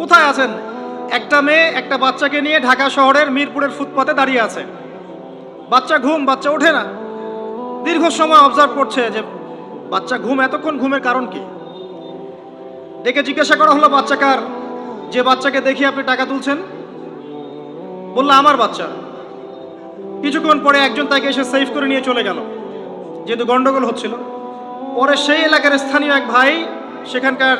কোথায় আছেন? একটা মেয়ে একটা বাচ্চাকে নিয়ে ঢাকা শহরের মিরপুরের ফুটপাতে দাঁড়িয়ে আছে। বাচ্চা বাচ্চা ওঠে না। দীর্ঘ সময় অবজার্ভ করছে যে বাচ্চা এতক্ষণ ঘুমের কারণ কি। ডেকে জিজ্ঞাসা করা হলো, বাচ্চা কার? যে বাচ্চাকে দেখি আপনি টাকা তুলছেন। বললো আমার বাচ্চা। কিছুক্ষণ পরে একজন তাকে এসে সেভ করে নিয়ে চলে গেল, যেহেতু গন্ডগোল হচ্ছিল। পরে সেই এলাকার স্থানীয় এক ভাই, সেখানকার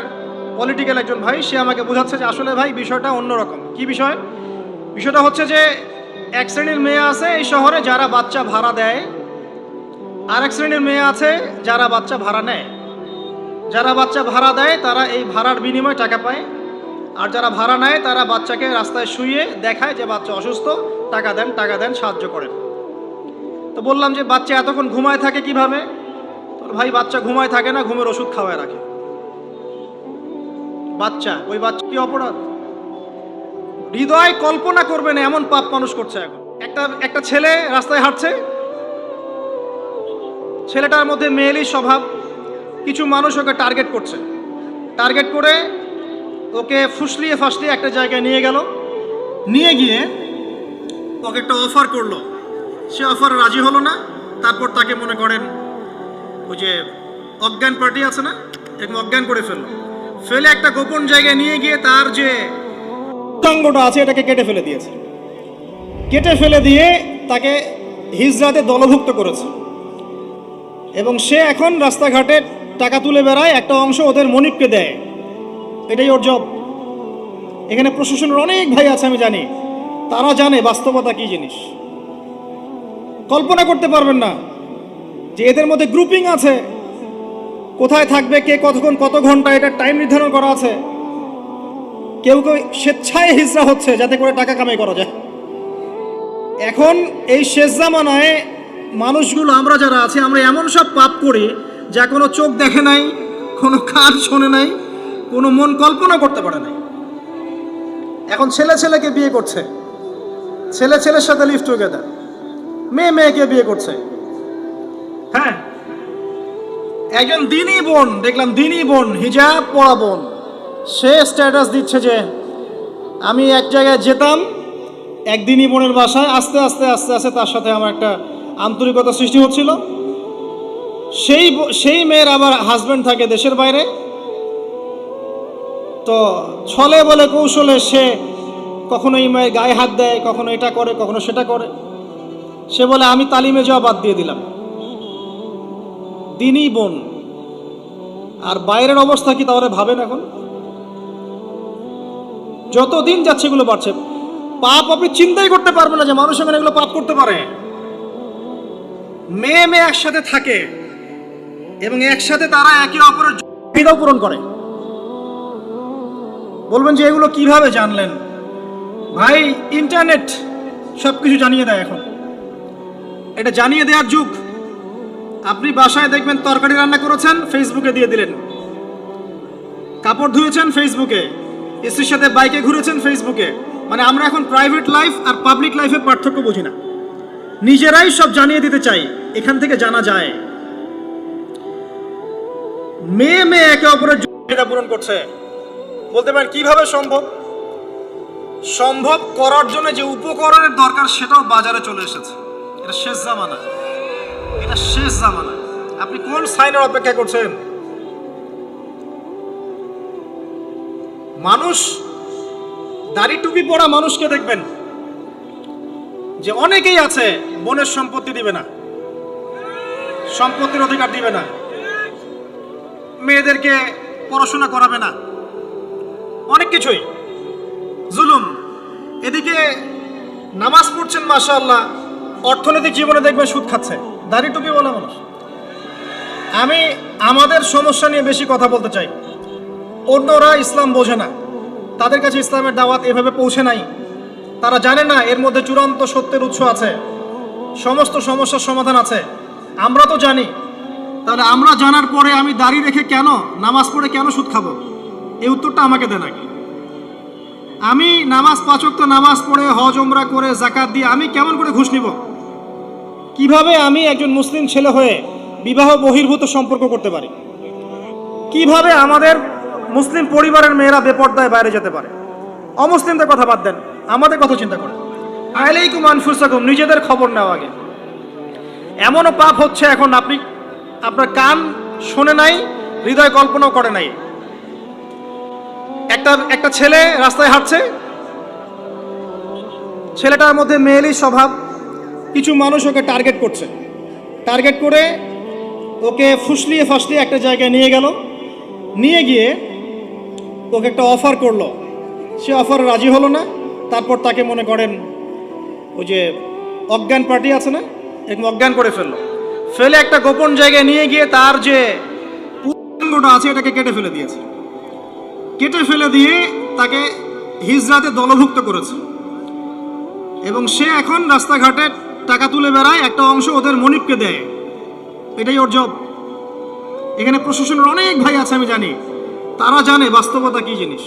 পলিটিক্যাল একজন ভাই, সে আমাকে বোঝাচ্ছে যে আসলে ভাই বিষয়টা অন্যরকম। কি বিষয়? বিষয়টা হচ্ছে যে এক শ্রেণীর মেয়ে আছে এই শহরে যারা বাচ্চা ভাড়া দেয়, আর এক শ্রেণীর মেয়ে আছে যারা বাচ্চা ভাড়া নেয়। যারা বাচ্চা ভাড়া দেয় তারা এই ভাড়ার বিনিময়ে টাকা পায়, আর যারা ভাড়া নেয় তারা বাচ্চাকে রাস্তায় শুইয়ে দেখায় যে বাচ্চা অসুস্থ, টাকা দেন, সাহায্য করেন। তো বললাম যে বাচ্চা এতক্ষণ ঘুমায় থাকে কিভাবে? তো ভাই বাচ্চা ঘুমায় থাকে না, ঘুমের ওষুধ খাওয়ায় রাখে। ওই বাচ্চা কি অপরাধ? হৃদয় কল্পনা করবেন এমন পাপ মানুষ করছে এখন। একটা ছেলে রাস্তায় হাঁটছে, ছেলেটার মধ্যে মেয়েলি স্বভাব। কিছু মানুষ ওকে টার্গেট করছে, টার্গেট করে ওকে ফুসলিয়ে ফাসলিয়ে একটা জায়গায় নিয়ে গেল। নিয়ে গিয়ে ওকে একটা অফার করলো, সে অফার রাজি হলো না। তারপর তাকে মনে করেন ওই যে অজ্ঞান পার্টি আছে না, এরকম অজ্ঞান করে ফেলে একটা গোপন জায়গায় নিয়ে গিয়ে তার যে অঙ্গটা আছে এটাকে কেটে ফেলে দিয়েছে। কেটে ফেলে দিয়ে তাকে হিজড়াতে দলভুক্ত করেছে, এবং সে এখন রাস্তাঘাটে টাকা তুলে বেড়ায়। একটা অংশ ওদের মনিবকে দেয়, এটাই ওর জব। এখানে প্রশাসনের অনেক ভাই আছে, আমি জানি, তারা জানে বাস্তবতা কি জিনিস। কল্পনা করতে পারবেন না যে এদের মধ্যে গ্রুপিং আছে, কোথায় থাকবে, কে কতক্ষণ কত ঘন্টা, এটা টাইম নির্ধারণ করা আছে। কেউ স্বেচ্ছায় হিজড়া হচ্ছে যাতে করে টাকা কামাই করা যায়। এখন এই শেষ জামানায় মানুষগুলো, আমরা যারা আছি, আমরা এমন সব পাপ করি যা কোনো চোখ দেখে নাই, কোনো কান শোনে নাই, কোনো মন কল্পনা করতে পারে নাই। এখন ছেলেকে বিয়ে করছে, ছেলের সাথে লিভ টুগেদার, মেয়েকে বিয়ে করছে। হ্যাঁ, একজন দিনী বোন দেখলাম, দিনী বোন, হিজাব পরা বোন, সে স্ট্যাটাস দিচ্ছে যে আমি এক জায়গায় যেতাম এক দিনী বোনের বাসায়, আস্তে আস্তে তার সাথে আমার একটা আন্তরিকতা সৃষ্টি হচ্ছিল। সেই মেয়ের আবার হাজব্যান্ড থাকে দেশের বাইরে। তো ছলে বলে কৌশলে সে কখনো এই মেয়ের গায়ে হাত দেয়, কখনো এটা করে, কখনো সেটা করে। সে বলে আমি তালিমে যাওয়া বাদ দিয়ে দিলাম। দিনী বোন, আর বাইরের অবস্থা কি তাহলে ভাবেন। এখন যত দিন যাচ্ছে এগুলো বাড়ছে। পাপ আপনি চিন্তাই করতে পারবেন না যে মানুষ এখানে এগুলো পাপ করতে পারে। মেয়ে একসাথে থাকে এবং একসাথে তারা একে অপরের চাহিদাও পূরণ করে। বলবেন যে এগুলো কিভাবে জানলেন? ভাই, ইন্টারনেট সবকিছু জানিয়ে দেয়। এখন এটা জানিয়ে দেওয়ার যুগ। আপনি বাসায় দেখবেন তরকারি রান্না করেছেন, ফেসবুকে দিয়ে দিলেন। কাপড় ধুয়েছেন, ফেসবুকে। স্ত্রীর সাথে বাইকে ঘুরেছেন, ফেসবুকে। মানে আমরা এখন প্রাইভেট লাইফ আর পাবলিক লাইফের পার্থক্য বুঝি না, নিজেরাই সব জানিয়ে দিতে চাই। এখান থেকে জানা যায় মেয়ে একে অপরের চাহিদা পূরণ করছে। বলতে পারেন কিভাবে সম্ভব করার জন্য যে উপকরণের দরকার সেটাও বাজারে চলে এসেছে। এটা শেষ জামানা। আপনি কোন সাইনের অপেক্ষা করছেন? মানুষ, দাড়ি টুপি পরা মানুষকে দেখবেন যে অনেকেই আছে বোনের সম্পত্তি দিবে না, সম্পত্তির অধিকার দিবে না, মেয়েদেরকে পড়াশোনা করাবে না, অনেক কিছুই জুলুম। এদিকে নামাজ পড়ছেন মাশাআল্লাহ, অর্থনৈতিক জীবনে দেখবেন সুদ খাচ্ছে, দাড়ি টুপি বলা মানুষ। আমি আমাদের সমস্যা নিয়ে বেশি কথা বলতে চাই। অন্যরা ইসলাম বোঝে না, তাদের কাছে ইসলামের দাওয়াত এভাবে পৌঁছে নাই। তারা জানে না এর মধ্যে চূড়ান্ত সত্যের উৎস আছে, সমস্ত সমস্যার সমাধান আছে। আমরা তো জানি। তাহলে আমরা জানার পরে আমি দাড়ি রেখে কেন, নামাজ পড়ে কেন সুদ খাবো? এই উত্তরটা আমাকে দেন আগে। আমি নামাজ, 5 ওয়াক্ত নামাজ পড়ে, হজ ওমরা করে, যাকাত দিয়ে আমি কেমন করে ঘুষ নিব? কিভাবে আমি একজন মুসলিম ছেলে হয়ে বিবাহ বহির্ভূত সম্পর্ক করতে পারি? কিভাবে আমাদের মুসলিম পরিবারের মেয়েরা বেপর্দায় বাইরে যেতে পারে? অমুসলিমদের কথা বাদ দেন, আমাদের কথা চিন্তা করেন। আলাইকুম আনফুসাকুম, নিজেদের খবর নেওয়া আগে। এমনও পাপ হচ্ছে এখন, আপনি আপনার কান শোনে নাই, হৃদয় কল্পনাও করে নাই। একটা ছেলে রাস্তায় হাঁটছে, ছেলেটার মধ্যে মেয়েলি স্বভাব, কিছু মানুষ ওকে টার্গেট করছে, টার্গেট করে ওকে ফুসলিয়ে ফাসলিয়ে একটা জায়গায় নিয়ে গেল, নিয়ে গিয়ে ওকে একটা অফার করলো, সে অফারে রাজি হলো না। তারপর তাকে মনে করেন ওই যে অজ্ঞান পার্টি আছে না, এরকম অজ্ঞান করে ফেললো, ফেলে একটা গোপন জায়গায় নিয়ে গিয়ে তার যে পুরোটা আছে এটাকে কেটে ফেলে দিয়েছে, কেটে ফেলে দিয়ে তাকে হিজরাতে দলভুক্ত করেছে। এবং সে এখন রাস্তাঘাটে টাকা তুলে বেড়ায়, একটা অংশ ওদের মনিবকে দেয়, এটাই ওর জব। এখানে প্রশাসনের অনেক ভাই আছে আমি জানি, তারা জানে বাস্তবতা কি জিনিস।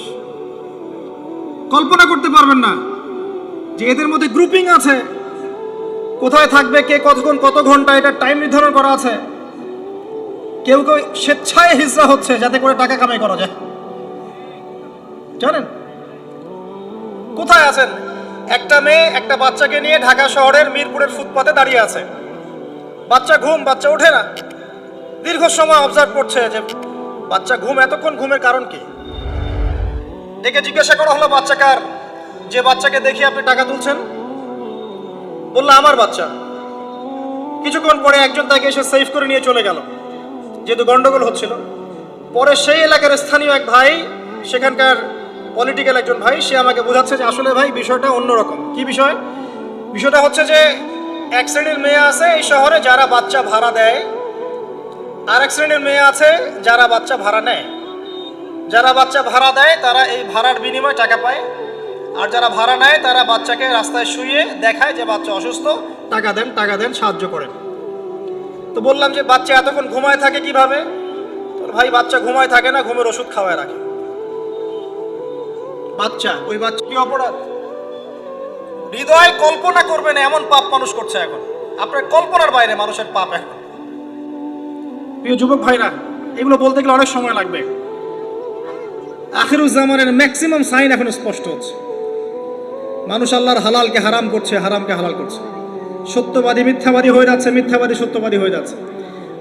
কল্পনা করতে পারবেন না যে এদের মধ্যে গ্রুপিং আছে, কোথায় থাকবে কে কতক্ষণ কত ঘন্টা, এটা টাইম নির্ধারণ করা আছে। কেউ কেউ স্বেচ্ছায় হিজরা হচ্ছে যাতে করে টাকা কামাই করা যায়, জানেন কোথায় আছেন? একটা মেয়ে একটা বাচ্চাকে নিয়ে ঢাকা শহরের মিরপুরের ফুটপাতে দাঁড়িয়ে আছে, বাচ্চা ঘুম, বাচ্চা ওঠে না। দীর্ঘ সময় অবজার্ভ করছে যে বাচ্চা ঘুম, এতক্ষণ ঘুমের কারণ কি। ডেকে জিজ্ঞাসা করা হলো বাচ্চা কার, যে বাচ্চাকে দেখি আপনি টাকা তুলছেন। বললো আমার বাচ্চা। কিছুক্ষণ পরে একজন তাকে এসে সেভ করে নিয়ে চলে গেল, যেহেতু গন্ডগোল হচ্ছিল। পরে সেই এলাকার স্থানীয় এক ভাই, সেখানকার পলিটিক্যাল একজন ভাই, সে আমাকে বোঝাচ্ছে যে আসলে ভাই বিষয়টা অন্যরকম। কি বিষয়? বিষয়টা হচ্ছে যে এক শ্রেণীর মেয়ে আছে এই শহরে যারা বাচ্চা ভাড়া দেয়, আর এক শ্রেণীর মেয়ে আছে যারা বাচ্চা ভাড়া নেয়। যারা বাচ্চা ভাড়া দেয় তারা এই ভাড়ার বিনিময়ে টাকা পায়, আর যারা ভাড়া নেয় তারা বাচ্চাকে রাস্তায় শুইয়ে দেখায় যে বাচ্চা অসুস্থ, টাকা দেন টাকা দেন, সাহায্য করেন। তো বললাম যে বাচ্চা এতক্ষণ ঘুমায় থাকে কিভাবে? তোর ভাই বাচ্চা ঘুমায় থাকে না, ঘুমের ওষুধ খাওয়ায় রাখে। বাচ্চা, ওই বাচ্চা কি অপরাধ? হৃদয় কল্পনা করবে না এমন পাপ মানুষ করছে এখন, আপনার কল্পনার বাইরে মানুষের পাপ এখন। প্রিয় যুবক ভাইরা, এগুলো বলতে গেলে অনেক সময় লাগবে। আখিরুজ্জামানের ম্যাক্সিমাম সাইন এখন স্পষ্ট হচ্ছে। মানুষ আল্লাহর হালালকে হারাম করছে, হারামকে হালাল করছে। সত্যবাদী মিথ্যাবাদী হয়ে যাচ্ছে, মিথ্যাবাদী সত্যবাদী হয়ে যাচ্ছে।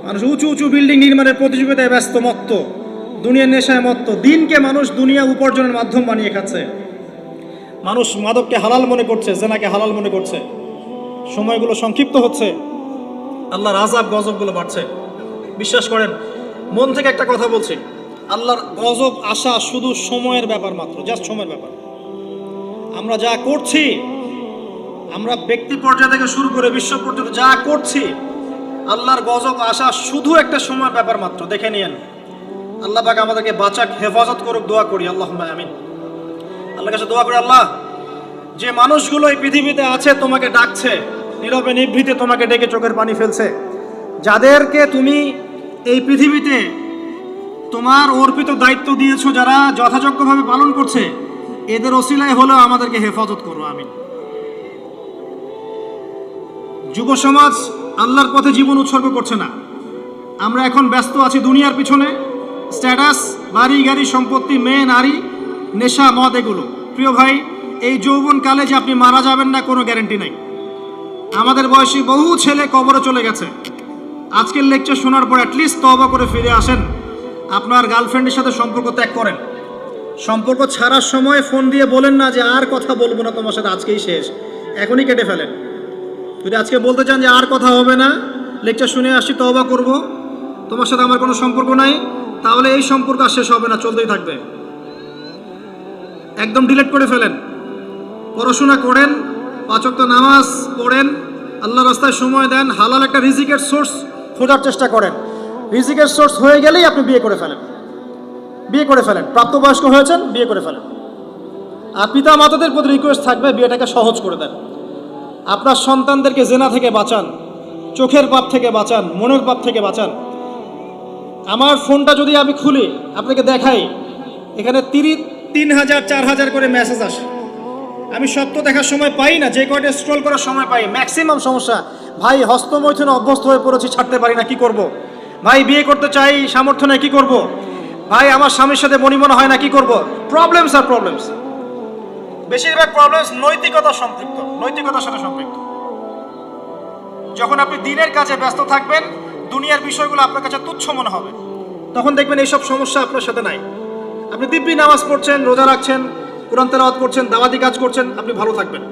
মানুষ উঁচু উঁচু বিল্ডিং নির্মাণের প্রতিযোগিতায় ব্যস্ত, মত্ত, দুনিয়ার নেশায় মত্ত। দিনকে মানুষ দুনিয়া উপার্জনের মাধ্যম বানিয়ে খাচ্ছে। মানুষ মাদককে হালাল মনে করছে, জেনাকে হালাল মনে করছে। সময়গুলো সংক্ষিপ্ত হচ্ছে, আল্লাহর আযাব গজবগুলো বাড়ছে। বিশ্বাস করেন, মন থেকে একটা কথা বলছি, আল্লাহর গজব আসা শুধু সময়ের ব্যাপার মাত্র, জাস্ট সময়ের ব্যাপার। আমরা যা করছি, আমরা ব্যক্তি পর্যায় থেকে শুরু করে বিশ্ব পর্যন্ত যা করছি, আল্লাহর গজব আসা শুধু একটা সময়ের ব্যাপার মাত্র। দেখে নিয়েন, আল্লাহ পাক আমাদেরকে বাঁচাক, হেফাজত করুক, দোয়া করি আল্লাহুম্মা আমিন। আল্লাহর কাছে দোয়া করি, আল্লাহ যে মানুষগুলো এই পৃথিবীতে আছে তোমাকে ডাকছে, নীরবে নিভৃতে তোমাকে ডেকে চোখের পানি ফেলছে, যাদেরকে তুমি এই পৃথিবীতে তোমার অর্পিত দায়িত্ব দিয়েছো, যারা যথাযোগ্যভাবে পালন করছে, এদের ওসিলায় হলেও আমাদেরকে হেফাজত করো, আমিন। যুব সমাজ আল্লাহর পথে জীবন উৎসর্গ করছে না। আমরা এখন ব্যস্ত আছি দুনিয়ার পিছনে, স্ট্যাটাস, বাড়ি গাড়ি, সম্পত্তি, মেয়ে নারী, নেশা, মদ, এগুলো। প্রিয় ভাই, এই যৌবনকালে যে আপনি মারা যাবেন না কোনো গ্যারান্টি নাই। আমাদের বয়সী বহু ছেলে কবরে চলে গেছে। আজকের লেকচার শোনার পর অ্যাটলিস্ট তওবা করে ফিরে আসেন, আপনার গার্লফ্রেন্ডের সাথে সম্পর্ক ত্যাগ করেন। সম্পর্ক ছাড়ার সময় ফোন দিয়ে বলেন না যে আর কথা বলবো না তোমার সাথে, আজকেই শেষ, এখনই কেটে ফেলেন। যদি আজকে বলতে চান যে আর কথা হবে না, লেকচার শুনে আসছি, তওবা করব, তোমার সাথে আমার কোনো সম্পর্ক নাই, তাহলে এই সম্পর্ক আর শেষ হবে না, চলতেই থাকবে। একদম ডিলিট করে ফেলেন। পড়াশোনা করেন, 5 ওয়াক্ত নামাজ পড়েন, আল্লাহর রাস্তায় সময় দেন, হালাল একটা রিজিকের সোর্স খোঁজার চেষ্টা করেন। রিজিকের সোর্স হয়ে গেলেই আপনি বিয়ে করে ফেলেন, বিয়ে করে ফেলেন। প্রাপ্তবয়স্ক হয়েছেন, বিয়ে করে ফেলেন। আর পিতা মাতাদের প্রতি রিকোয়েস্ট থাকবে, বিয়েটাকে সহজ করে দেন। আপনার সন্তানদেরকে জেনা থেকে বাঁচান, চোখের পাপ থেকে বাঁচান, মনের পাপ থেকে বাঁচান। আমার ফোনটা যদি আমি খুলি, আপনাকে দেখাই, এখানে 3,000 4,000 করে মেসেজ আসে। আমি সব তো দেখার সময় পাই না, যে কয়টা স্ক্রল করার সময় পাই। ম্যাক্সিমাম সমস্যা, ভাই হস্তমৈথুনে অভ্যস্ত হয়ে পড়েছি, ছাড়তে পারি না, কি করব? ভাই বিয়ে করতে চাই, সামর্থ্য নেই, কি করব? ভাই আমার স্বামীর সাথে বনিবনা হয় না, কি করব? প্রবলেমস আর প্রবলেমস। বেশিরভাগ প্রবলেম নৈতিকতার সাথে সম্পৃক্ত। যখন আপনি দিনের কাজে ব্যস্ত থাকবেন, দুনিয়ার বিষয়গুলো আপনার কাছে তুচ্ছ মনে হবে, তখন দেখবেন এইসব সমস্যা আপনার সাথে নাই। আপনি দিব্যি নামাজ পড়ছেন, রোজা রাখছেন, কোরআন তেলাওয়াত করছেন, দাওয়াতি কাজ করছেন, আপনি ভালো থাকবেন।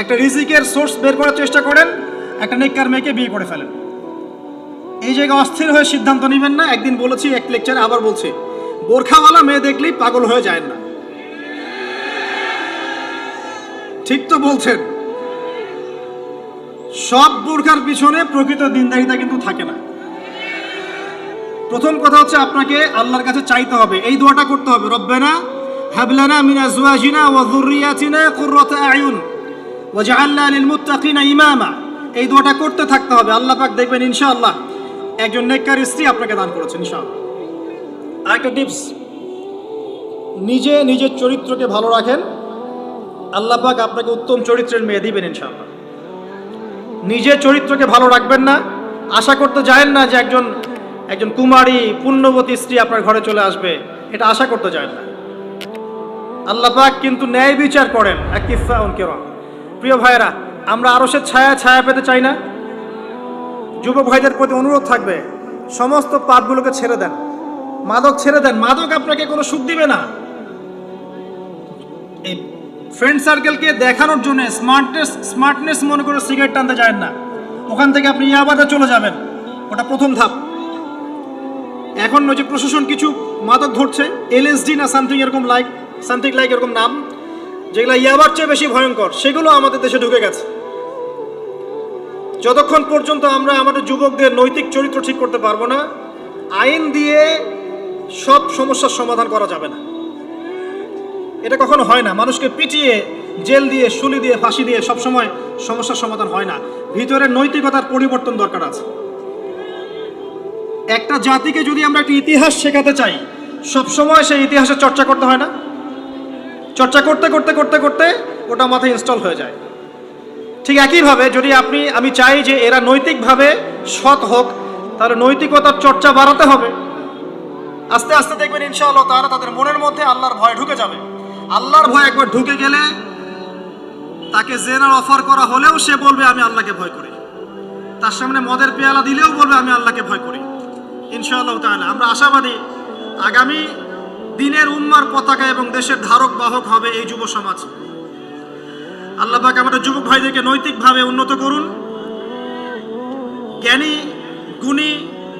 একটা রিজিকের সোর্স বের করার চেষ্টা করেন, একটা নেককার মেয়েকে বিয়ে করে ফেলেন। এই জায়গায় অস্থির হয়ে সিদ্ধান্ত নেবেন না। একদিন বলেছি এক লেকচারে, আবার বলছি, বোরখাওয়ালা মেয়ে দেখলেই পাগল হয়ে যায় না। ঠিক তো বলছেন? সব বোরখার পিছনে প্রকৃত দিনদারিতা কিন্তু থাকে না। প্রথম কথা হচ্ছে আপনাকে আল্লাহর কাছে চাইতে হবে, এই দোয়াটা করতে হবে, রব্বানা হাবলানা মিন আজওয়াজিনা ওয়া যুররিয়াতিনা কুররাতা আয়ুন ওয়াজআলনা লিল মুত্তাকিনা ইমামা। এই দোয়াটা করতে থাকতে হবে। আল্লাহ পাক দেখবেন ইনশাআল্লাহ একজন নেককার স্ত্রী আপনাকে দান করেছেন ইনশাআল্লাহ। আরেকটা টিপস, নিজের চরিত্রকে ভালো রাখেন, আল্লাহ পাক আপনাকে উত্তম চরিত্রের মেয়ে দিবেন ইনশাআল্লাহ। নিজের চরিত্রকে ভালো রাখবেন না, আশা করতে যায়েন না যে একজন কুমারী পুণ্যবতী স্ত্রী আপনার ঘরে চলে আসবে, এটা আশা করতে যায়েন না। আল্লাহ পাক কিন্তু ন্যায় বিচার করেন। প্রিয় ভাইয়েরা, আমরা আরশের ছায়া পেতে চাই না? যুবক ভাইদের প্রতি অনুরোধ থাকবে, সমস্ত পাপগুলোকে ছেড়ে দেন, মাদক ছেড়ে দেন। মাদক আপনাকে কোনো সুখ দিবে না। এই ফ্রেন্ড সার্কেলকে দেখানোর জন্য স্মার্টনেস মনে করে সিগারেট টানতে যায় না, ওখান থেকে আপনি ইয়াবাতে চলে যাবেন, ওটা প্রথম ধাপ। এখন ওই যে প্রশাসন কিছু মাদক ধরছে, এলএসডি না সামথিং লাইক এরকম নাম, যেগুলো ইয়াবার চেয়ে বেশি ভয়ঙ্কর, সেগুলো আমাদের দেশে ঢুকে গেছে। যতক্ষণ পর্যন্ত আমরা আমাদের যুবকদের নৈতিক চরিত্র ঠিক করতে পারবো না, আইন দিয়ে সব সমস্যার সমাধান করা যাবে না। এটা কখনো হয় না। মানুষকে পিটিয়ে, জেল দিয়ে, শুলি দিয়ে, ফাঁসি দিয়ে সবসময় সমস্যার সমাধান হয় না। ভিতরের নৈতিকতার পরিবর্তন দরকার আছে। একটা জাতিকে যদি আমরা একটা ইতিহাস শেখাতে চাই, সবসময় সেই ইতিহাসের চর্চা করতে হয় না? চর্চা করতে করতে করতে করতে ওটা মাথায় ইনস্টল হয়ে যায়। ঠিক একইভাবে যদি আমি চাই যে এরা নৈতিকভাবে সৎ হোক, তাহলে নৈতিকতার চর্চা বাড়াতে হবে। আস্তে আস্তে দেখবেন ইনশাআল্লাহ তাআলা তাদের মনের মধ্যে আল্লাহর ভয় ঢুকে যাবে। আল্লাহর ভয় একবার ঢুকে গেলে তাকে জেনার অফার করা হলেও সে বলবে আমি আল্লাহকে ভয় করি। তার সামনে মদের পেয়ালা দিলেও বলবে আমি আল্লাহকে ভয় করি। ইনশাআল্লাহ তাআলা আমরা আশাবাদী, আগামী দিনের উম্মার পতাকা এবং দেশের ধারক বাহক হবে এই যুব সমাজ। আল্লাহ পাক আমাদের যুবক ভাইদেরকে নৈতিকভাবে উন্নত করুন, জ্ঞানী গুণী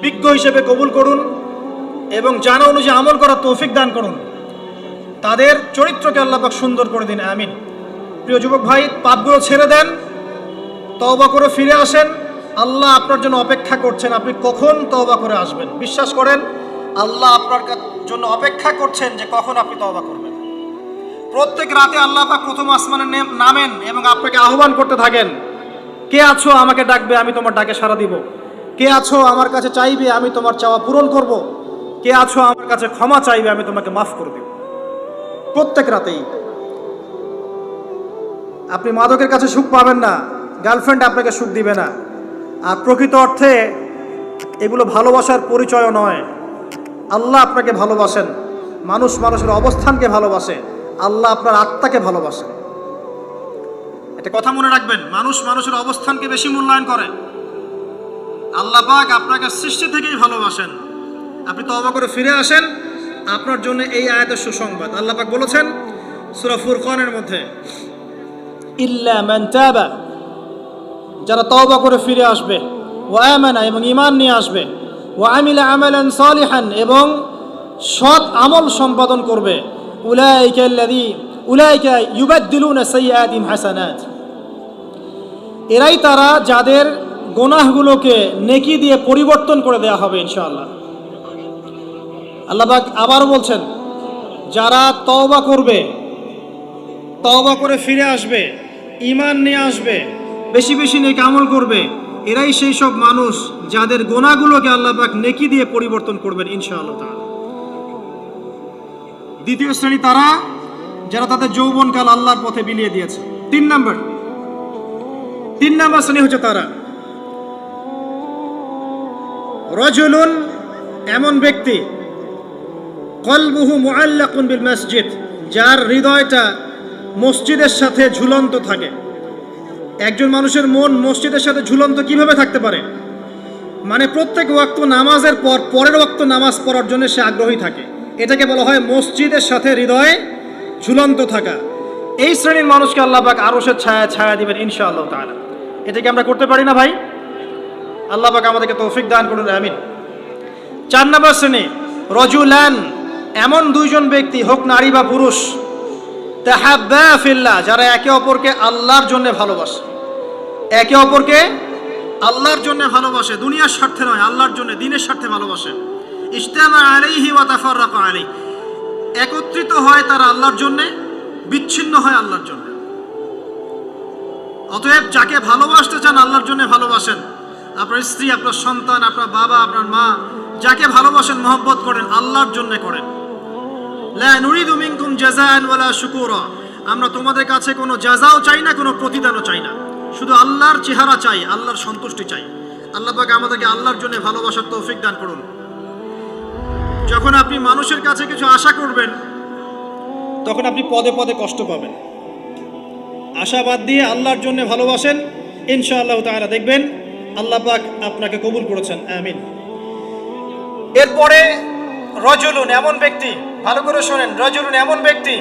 বিজ্ঞ হিসেবে কবুল করুন এবং জানা অনুযায়ী আমল করার তৌফিক দান করুন। তাদের চরিত্রকে আল্লাহ পাক সুন্দর করে দিন, আমিন। প্রিয় যুবক ভাই, পাপগুলো ছেড়ে দেন, তওবা করে ফিরে আসেন। আল্লাহ আপনার জন্য অপেক্ষা করছেন, আপনি কখন তওবা করে আসবেন। বিশ্বাস করেন, আল্লাহ আপনার জন্য অপেক্ষা করছেন যে কখন আপনি তওবা করবেন। প্রত্যেক রাতে আল্লাহ পাক প্রথম আসমানে নামেন এবং আপনাকে আহ্বান করতে থাকেন, কে আছো আমাকে ডাকবে, আমি তোমার ডাকে সাড়া দিব। কে আছো আমার কাছে চাইবে, আমি তোমার চাওয়া পূরণ করব। কে আছো আমার কাছে ক্ষমা চাইবে, আমি তোমাকে মাফ করে দেব। প্রত্যেক রাতেই। আপনি মাদকের কাছে সুখ পাবেন না, গার্লফ্রেন্ড আপনাকে সুখ দিবে না। আর প্রকৃত অর্থে এগুলো ভালোবাসার পরিচয় নয়। আল্লাহ আপনাকে ভালোবাসেন, মানুষের অবস্থানকে ভালোবাসে, আল্লাহ আপনার আত্মাকে ভালোবাসে। একটা কথা মনে রাখবেন, মানুষের অবস্থানকে বেশি মূল্যায়ন করে। আল্লাহ পাক আপনাকে সৃষ্টি থেকেই ভালোবাসেন। আপনি তওবা করে ফিরে আসেন, আপনার জন্য এই আয়াতের সুসংবাদ। আল্লাহ পাক বলেছেন সূরা ফুরকানের মধ্যে, ইল্লা মান তাবা, যারা তওবা করে ফিরে আসবে, ওয়া আমানা, এবং ঈমান নিয়ে আসবে, ওয়া আমিলা আমালান সালিহান, এবং সৎ আমল সম্পাদন করবে, উলাইকা ইউবাদদিলুনা সাইয়্যাতিহিম হাসানাত, এরাই তারা যাদের গুনাহগুলোকে নেকি দিয়ে পরিবর্তন করে দেওয়া হবে ইনশাআল্লাহ। আল্লাহ পাক আবার বলছেন, যারা তওবা করবে, তওবা করে ফিরে আসবে, ঈমান নিয়ে আসবে, বেশি বেশি নেক আমল করবে, এরাই সেই সব মানুষ যাদের গুনাহগুলোকে আল্লাহ পাক নেকি দিয়ে পরিবর্তন করবেন ইনশাআল্লাহ তাআলা। দ্বিতীয় শ্রেণী তারা যারা তাদের যৌবনকাল আল্লাহর পথে বিলিয়ে দিয়েছে। তিন নাম্বার শ্রেণী হচ্ছে তারা, রাজুলুন, এমন ব্যক্তি, কলবুহু মুআল্লাকুন বিল মসজিদ, যার হৃদয়টা মসজিদের সাথে ঝুলন্ত থাকে। একজন মানুষের মন মসজিদের সাথে ঝুলন্ত কিভাবে থাকতে পারে? মানে প্রত্যেক ওয়াক্ত নামাজের পর পরের ওয়াক্ত নামাজ পড়ার জন্য সে আগ্রহী থাকে। এটাকে বলা হয় মসজিদের সাথে হৃদয়ে ঝুলন্ত থাকা। এই শ্রেণীর মানুষকে আল্লাহ পাক আরশের ছায়া ছায়া দিবেন ইনশাআল্লাহ তাআলা। এটা কি আমরা করতে পারি না ভাই? আল্লাহ পাক আমাদেরকে তৌফিক দান করুন, আমিন। 4 নম্বর শ্রেণী, রজুলান, এমন দুইজন ব্যক্তি, হোক নারী বা পুরুষ, তাহাব্বা ফিল্লাহ, যারা একে অপরকে আল্লাহর জন্য ভালোবাসে। একে অপরকে আল্লাহর জন্য ভালোবাসে, দুনিয়ার স্বার্থে নয়, আল্লাহর জন্য, দ্বীনের স্বার্থে ভালোবাসে। ইজতামা আলাইহি ওয়া তাফাররাকা আলাইহি, একত্রিত হয় তারা আল্লাহর জন্য, বিচ্ছিন্ন হয় আল্লাহর জন্য। অতএব যাকে ভালোবাসতে চান আল্লাহর জন্য ভালোবাসেন। আপনার স্ত্রী, আপনার সন্তান, আপনার বাবা, আপনার মা, যাকে ভালোবাসেন, মহব্বত করেন, আল্লাহর জন্য করেন। লা নুরিদু মিনকুম জাযাআন ওয়ালা শুকুরা, আমরা তোমাদের কাছে কোনো জাযাও চাই না, কোনো প্রতিদানও চাই না, শুধু আল্লাহর চেহারা চাই, আল্লাহর সন্তুষ্টি চাই। আল্লাহ পাক আমাদেরকে আল্লাহর জন্য ভালোবাসার তৌফিক দান করুন। যখন আপনি মানুষের কাছে কিছু আশা করবেন, তখন আপনি পদে পদে কষ্ট পাবেন। আশাবাদ দিয়ে আল্লাহর জন্য ভালোবাসেন, ইনশাআল্লাহ তাআলা দেখবেন আল্লাহ পাক আপনাকে কবুল করেছেন, আমিন। এরপরে রজুলুন, এমন ব্যক্তি, ভালো করে শোনেন, রজুলুন এমন ব্যক্তি,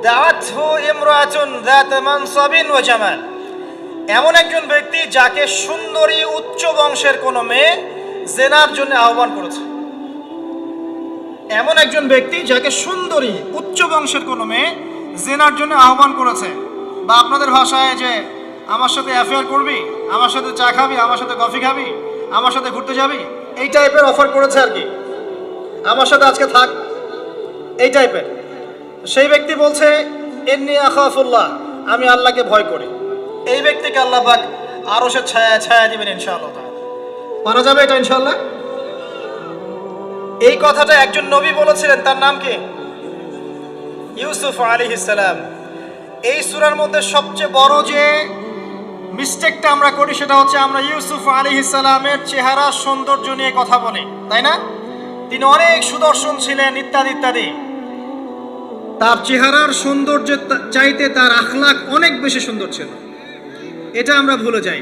দাআতহু ইমরাতুন যাত মানসাবিন ওয়া জামাল, এমন একজন ব্যক্তি যাকে সুন্দরী উচ্চ বংশের কোন মেয়ে জেনার জন্য আহ্বান করেছে। এমন একজন ব্যক্তি যাকে সুন্দরী উচ্চ বংশের কোন মেয়ে জেনার জন্য আহ্বান করেছে, বা আপনাদের ভাষায় যে আমার সাথে অ্যাফেয়ার করবি, আমার সাথে চা খাবি, আমার সাথে কফি খাবি, আমার সাথে ঘুরতে যাবি, এই টাইপের অফার করেছে আর কি, আমার সাথে আজকে থাক, এই টাইপের। সেই ব্যক্তি বলছে ইন্নী আখাফুল্লাহ, আমি আল্লাহকে ভয় করি। এই ব্যক্তিকে আল্লাহ পাক আরশের ছায়া ছায়া দিবেন ইনশাআল্লাহ। পারা যাবে এটা ইনশাআল্লাহ? এই কথাটা একজন নবী বলেছিলেন, তার নাম কি? ইউসুফ আলাইহিস সালাম। এই সূরার মধ্যে সবচেয়ে বড় যে মিস্টেকটা আমরা করি সেটা হচ্ছে আমরা ইউসুফ আলাইহিস সালামের চেহারা সৌন্দর্য নিয়ে কথা বলি, তাই না? তিনি অনেক সুদর্শন ছিলেন ইত্যাদি ইত্যাদি। তার চেহারার সৌন্দর্যের চাইতে তার আখলাক অনেক বেশি সুন্দর ছিল, এটা আমরা ভুলে যাই।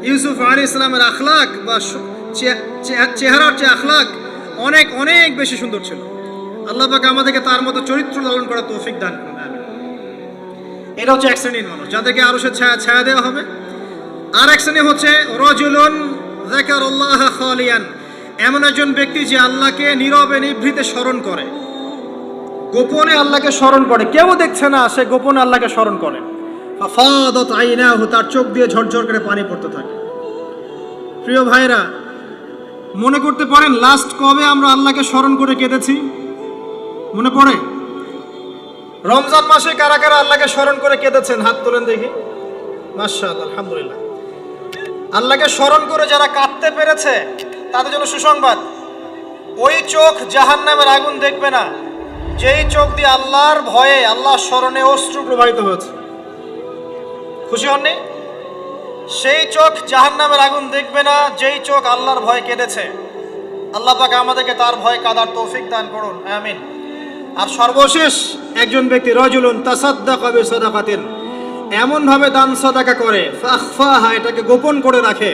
ইউসুফ আলাইহিস সালামের আখলাক বা চেহারার যে আখলাক অনেক অনেক বেশি সুন্দর ছিল। আল্লাহ পাক আমাদেরকে তার মতো চরিত্র লালন করার তৌফিক দান করুন, আমিন। এটা হচ্ছে এক শ্রেণীর মানুষ যাদেরকে আরশের ছায়া ছায়া দেওয়া হবে। আর এক শ্রেণী হচ্ছে রাজুলুন যাকারাল্লাহ খালিয়ান, এমন একজন ব্যক্তি যে আল্লাহকে নীরবে নিভৃতে স্মরণ করে, গোপনে আল্লাহকে স্মরণ করে, কেউ দেখছে না, সে গোপনে আল্লাহকে স্মরণ করে। ফাফাদাত আইনাহু, তার চোখ দিয়ে ঝরঝর করে পানি পড়তে থাকে। প্রিয় ভাইরা, মনে করতে পারেন লাস্ট কবে আমরা আল্লাহকে স্মরণ করে কেঁদেছি? মনে পড়ে? রমজান মাসে কারা কারা আল্লাহকে স্মরণ করে কেঁদেছেন? হাত তোলেন দেখি। মাশাআল্লাহ, আলহামদুলিল্লাহ। আল্লাহকে স্মরণ করে যারা কাঁদতে পেরেছে তাদের জন্য সুসংবাদ, ওই চোখ জাহান্নামের আগুন দেখবে না যেই চোখ দিয়ে আল্লাহর ভয়ে, আল্লাহর স্মরণে অশ্রু প্রবাহিত হয়েছে। খুশি হননি? সেই চোখ জাহান্নামের আগুন দেখবে না যেই চোখ আল্লাহর ভয়ে কেঁদেছে। আল্লাহ পাক আমাদেরকে তার ভয়ে কাঁদার তৌফিক দান করুন, আমিন। আর সর্বশেষ একজন ব্যক্তি, রাজুলুন তাসাদ্দাকা বিসাদাকাতিন, এমন ভাবে দান সাদাকা করে, ফাখফাহা, এটাকে গোপন করে রাখে,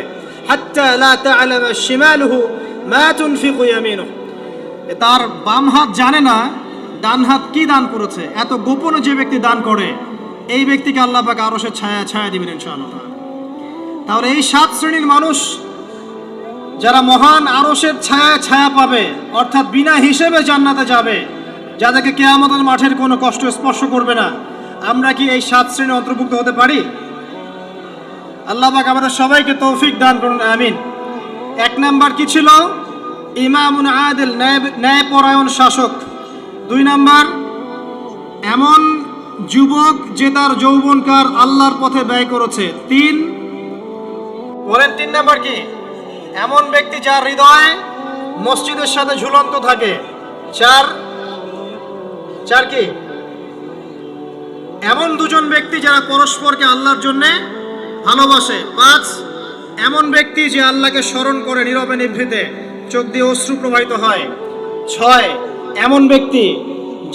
হাত্তা লা তা'লামা শিমালুহু মা তুনফিকু ইয়ামিনুহু, তার বাম হাত জানে না ডান হাত কি দান করেছে। এত গোপনে যে ব্যক্তি দান করে, এই ব্যক্তিকে আল্লাহ পাক আরশের ছায়া ছায়া দিবেন ইনশাআল্লাহ। তাহলে এই 7 শ্রেণীর মানুষ যারা মহান আরশের ছায়া ছায়া পাবে, অর্থাৎ বিনা হিসেবে জান্নাতে যাবে, যাদেরকে কিয়ামতের মাঠের কোনো কষ্ট স্পর্শ করবে না, আমরা কি এই 7 শ্রেণীর অন্তর্ভুক্ত হতে পারি? আল্লাহ পাক আমাদের সবাইকে তৌফিক দান করুন, আমিন। 1 নাম্বার কি ছিল? ইমামুন আদিল, ন্যায়পরায়ণ শাসক। 2 নাম্বার, এমন যুবক যে তার যৌবনকাল আল্লাহর পথে ব্যয় করেছে। 3 বলেন 3 নাম্বার কি? এমন ব্যক্তি যার হৃদয় মসজিদের সাথে ঝুলন্ত থাকে। 4 কি? এমন দুজন ব্যক্তি যারা পরস্পরকে আল্লাহর জন্য ভালোবাসে। 5 এমন ব্যক্তি যে আল্লাহকে স্মরণ করে নীরবে নিভৃতে, চোখ দিয়ে অশ্রু প্রবাহিত হয়। 6 এমন ব্যক্তি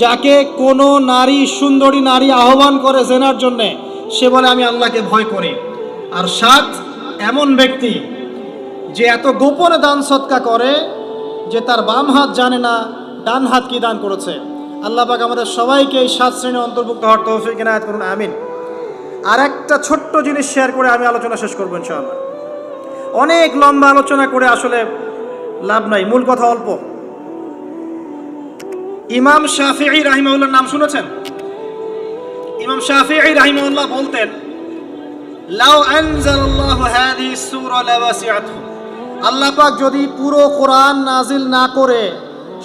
যাকে কোনো নারী, সুন্দরী নারী আহ্বান করে জেনার জন্যে, সে বলে আমি আল্লাহকে ভয় করি। আর 7 এমন ব্যক্তি যে এত গোপনে দান সৎকা করে যে তার বাম হাত জানে না ডান হাত কি দান করেছে। আল্লাহ পাক আমাদের সবাইকে এই 7 শ্রেণীর অন্তর্ভুক্ত হওয়ার তৌফিক ইনায়াত করুন, আমিন। আর একটা ছোট্ট জিনিস শেয়ার করে আমি আলোচনা শেষ করবো ইনশাআল্লাহ। অনেক লম্বা আলোচনা করে আসলে লাভ নাই, মূল কথা অল্প। ইমাম শাফিঈ রাহিমাহুল্লাহর নাম শুনেছেন? ইমাম শাফিঈ রাহিমাহুল্লাহ বলতেন, লাউ আনজালাল্লাহু হাযিহি সূরা লাওয়াসিআতহু, আল্লাহ পাক যদি পুরো কোরআন নাজিল না করে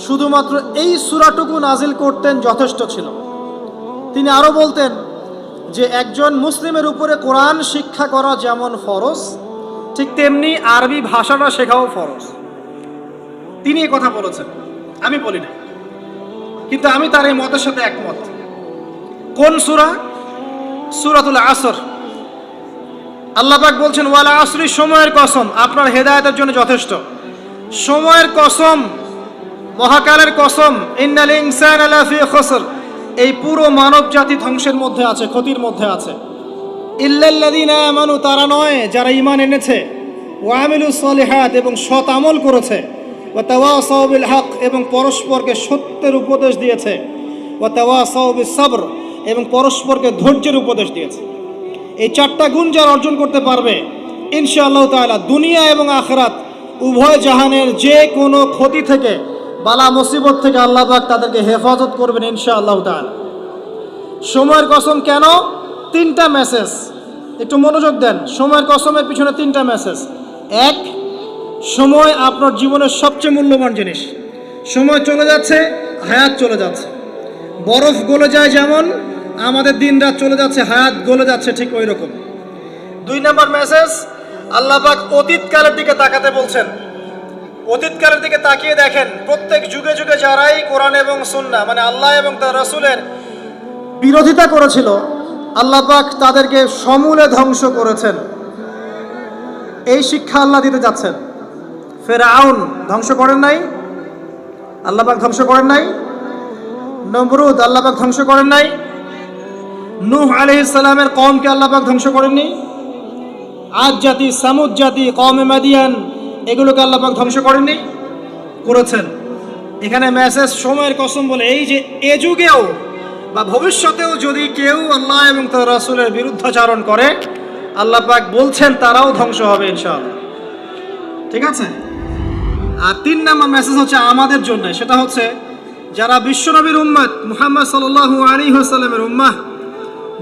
শুধুমাত্র এই সূরাটুকু নাজিল করতেন যথেষ্ট ছিল। তিনি আরো বলতেন যে একজন মুসলিমের উপরে কোরআন শিক্ষা করা যেমন ফরজ, ঠিক তেমনি আরবি ভাষাটা শেখাও ফরজ। তিনি এই কথা বলেছেন, আমি বলি না, কিন্তু আমি তার এই মতের সাথে একমত। কোন সূরা? সূরাতুল আসর। আল্লাহ পাক বলছেন, ওয়াল আসরি, সময়ের কসম, আপনার হেদায়েতের জন্য যথেষ্ট। সময়ের কসম, মহাকালের কসম, ইন্নাল ইনসানা লাফি খুসর, এই পুরো মানব জাতি ধ্বংসের মধ্যে আছে, ক্ষতির মধ্যে আছে। ইল্লাল্লাযীনা আমানু, তারা নয় যারা ঈমান এনেছে, ওয়া আমিলুস সলিহাত, এবং সৎ আমল করেছে, ওয়া তাওয়াসাউ বিল হক, এবং পরস্পরকে সত্যের উপদেশ দিয়েছে, ওয়া তাওয়াসাউ বিস সবর, এবং পরস্পরকে ধৈর্যের উপদেশ দিয়েছে। এই 4টা গুণ যারা অর্জন করতে পারবে, ইনশাআল্লাহ তাআলা দুনিয়া এবং আখিরাত উভয় জাহানের যে কোনো ক্ষতি থেকে, বালা মুসিবত থেকে আল্লাহ পাক তাদেরকে হেফাজত করবেন ইনশাআল্লাহ তাআলা। সময়ের কসম কেন? 3টা মেসেজ, একটু মনোযোগ দেন। সময়ের কসমের পিছনে 3টা মেসেজ। 1, সময় আপনার জীবনের সবচেয়ে মূল্যবান জিনিস। সময় চলে যাচ্ছে, হায়াত চলে যাচ্ছে। বরফ গলে যায় যেমন, আমাদের দিন রাত চলে যাচ্ছে, হায়াত গলে যাচ্ছে, ঠিক ওই রকম। 2 নম্বর মেসেজ, আল্লাহ পাক অতীতকালের দিকে তাকাতে বলছেন। অতীতকালের দিকে তাকিয়ে দেখেন, প্রত্যেক যুগে যুগে যারাই কোরআন এবং সুন্নাহ, মানে আল্লাহ এবং তার রাসূলের বিরোধিতা করেছিল, আল্লাহ পাক তাদেরকে সমূলে ধ্বংস করেছেন। এই শিক্ষা আল্লাহ দিতে যাচ্ছেন। ফিরআউন ধ্বংস করেন নাই? আল্লাহ পাক ধ্বংস করেন নাই? নমরুদ আল্লাহ পাক ধ্বংস করেন নাই? নূহ আলাইহিস সালামের কওমকে আল্লাহ পাক ধ্বংস করেননি? আদ জাতি, সামুদ জাতি, কওমে মাদিয়ান, এগুলোকে আল্লাহ পাক ধ্বংস করেননি? করেছেন। এখানে মেসেজ সময়ের কসম বলে, এই যে এ যুগেও বা ভবিষ্যতেও যদি কেউ আল্লাহ এবং তার রাসূলের বিরুদ্ধাচরণ করে, আল্লাহ পাক বলছেন তারাও ধ্বংস হবে ইনশাআল্লাহ। ঠিক আছে? আর 3 নম্বর মেসেজ হচ্ছে আমাদের জন্য, সেটা হচ্ছে যারা বিশ্বনবীর উম্মত, মুহাম্মদ সাল্লাল্লাহু আলাইহি ওয়াসাল্লামের উম্মাহ,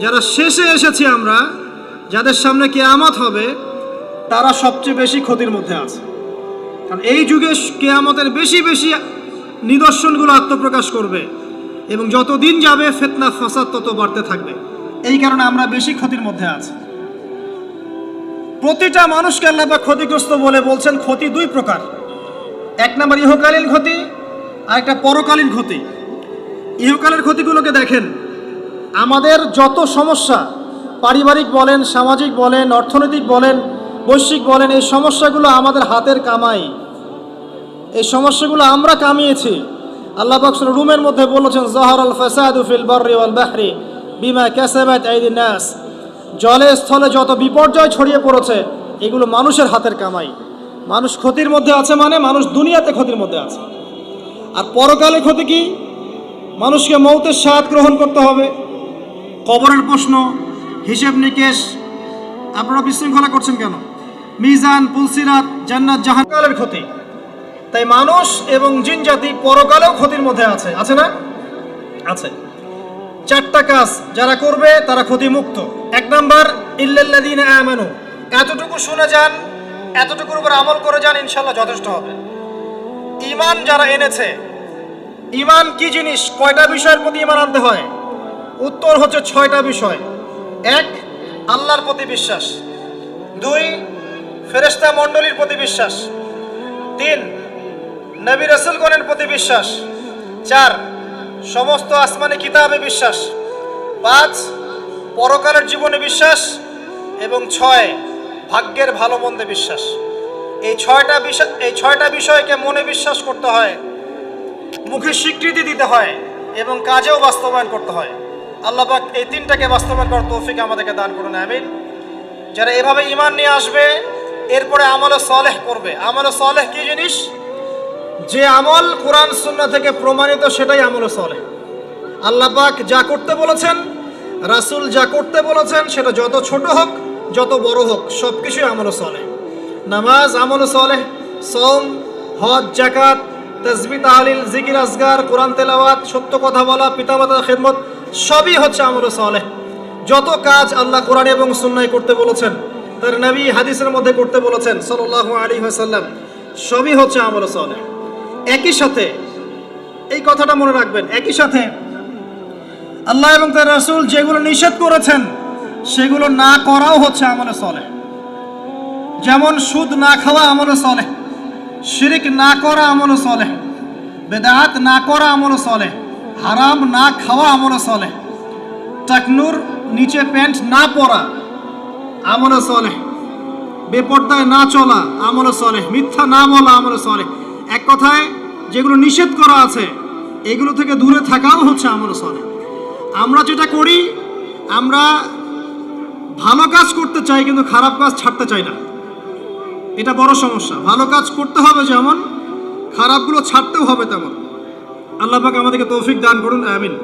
যারা শেষে এসেছি আমরা, যাদের সামনে কিয়ামত হবে, তারা সবচেয়ে বেশি ক্ষতির মধ্যে আছে। কারণ এই যুগে কিয়ামতের বেশি বেশি নিদর্শনগুলো আত্মপ্রকাশ করবে, এবং যত দিন যাবে ফিতনা ফাসাদ তত বাড়তে থাকবে। এই কারণে আমরা বেশি ক্ষতির মধ্যে আছি। প্রতিটা মানুষকে আল্লাহ পাক ক্ষতিগ্রস্ত বলে বলছেন। ক্ষতি 2 প্রকার। 1 নম্বর ইহকালীন ক্ষতি, আর একটা পরকালীন ক্ষতি। ইহকালের ক্ষতিগুলোকে দেখেন, আমাদের যত সমস্যা, পারিবারিক বলেন, সামাজিক বলেন, অর্থনৈতিক বলেন, বৈশ্বিক বলেন, এই সমস্যাগুলো আমাদের হাতের কামাই। এই সমস্যাগুলো আমরা কামিয়েছি। আল্লাহ পাক সূরা রুমের মধ্যে বলেছেন, যাহারাল ফাসাদু ফিল বাররি ওয়াল বাহরি বিমা কাসাবাত আইদিন নাস, জলে স্থলে যত বিপর্যয় ছড়িয়ে পড়েছে, এগুলো মানুষের হাতের কামাই। মানুষ ক্ষতির মধ্যে আছে, মানে মানুষ দুনিয়াতে ক্ষতির মধ্যে আছে। আর পরকালে ক্ষতি কি? মানুষকে মৌতের স্বাদ গ্রহণ করতে হবে, কবরের প্রশ্ন, হিসেব নিকেশ। আপনারা বিশৃঙ্খলা করছেন কেন? মিজান, পুলসিরাত, জান্নাত জাহান্নামের ক্ষতি। তাই মানুষ এবং জিন জাতি পরকালেও ক্ষতির মধ্যে আছে, আছে না? আছে। 4টা কাজ যারা করবে তারা ক্ষতি মুক্ত। 1 নাম্বার, ইল্লাল্লাযীনা আমানু, এতটুকু শুনে যান, এতটুকুর উপর আমল করে যান, ইনশাআল্লাহ যথেষ্ট হবে। ঈমান যারা এনেছে, ঈমান কি জিনিস? কয়টা বিষয়ের প্রতি ঈমান আনতে হয়? উত্তর হচ্ছে 6টা বিষয়। 1, আল্লাহর প্রতি বিশ্বাস। 2, ফেরেশতা মণ্ডলীর প্রতি বিশ্বাস। 3, নবী রাসূলগণের প্রতি বিশ্বাস। 4, সমস্ত আসমানি কিতাবে বিশ্বাস। 5, পরকালের জীবনে বিশ্বাস। এবং 6, ভাগ্যের ভালো মন্দে বিশ্বাস। এই 6টা বিষয়কে মনে বিশ্বাস করতে হয়, মুখে স্বীকৃতি দিতে হয়, এবং কাজেও বাস্তবায়ন করতে হয়। আল্লাহ পাক এই তিনটাকে বাস্তবায়ন করার তৌফিক আমাদেরকে দান করুন, আমিন। যারা এভাবে ঈমান নিয়ে আসবে, এরপরে আমলে সালেহ করবে। আমলে সালেহ কি জিনিস? যে আমল কোরআন সুন্নাহ থেকে প্রমাণিত সেটাই আমলে সালেহ। আল্লাহ পাক যা করতে বলেছেন, রাসূল যা করতে বলেছেন, সেটা যত ছোট হোক যত বড় হোক সব কিছুই আমলে সালেহ। নামাজ আমলে সালেহ, সওম, হজ, যাকাত, তাসবিহ, তাহলিল, জিকির, আজকার, কোরআন তেলাওয়াত, সত্য কথা বলা, পিতামাতার খেদমত, সবই হচ্ছে আমলে সালেহ। যত কাজ আল্লাহ কোরআন এবং সুন্নাহয় করতে বলেছেন, তার নবী হাদিসের মধ্যে করতে বলেছেন সাল্লাল্লাহু আলাইহি ওয়াসাল্লাম, সবই হচ্ছে আমলে সালেহ। একই সাথে এই কথাটা মনে রাখবেন, একই সাথে আল্লাহ এবং তার রাসূল যেগুলো নিষেধ করেছেন সেগুলো না করাও হচ্ছে আমলে সালেহ। যেমন সুদ না খাওয়া আমলে সালেহ, শিরক না করা আমলে সালেহ, বেদাত না করা আমলে সালেহ, হারাম না খাওয়া আমলে সালেহ, টাকনুর নিচে প্যান্ট না পরা আমলে সালেহ, বেপর্দায় না চলা আমলে সালেহ, মিথ্যা না বলা আমলে সালেহ। এক কথায় যেগুলো নিষেধ করা আছে এগুলো থেকে দূরে থাকাও হচ্ছে আমলে সালেহ। আমরা যেটা করি, আমরা ভালো কাজ করতে চাই কিন্তু খারাপ কাজ ছাড়তে চাই না, এটা বড় সমস্যা। ভালো কাজ করতে হবে যেমন, খারাপগুলো ছাড়তেও হবে তেমন। আল্লাহ পাক আমাদেরকে তৌফিক দান করুন, আমিন।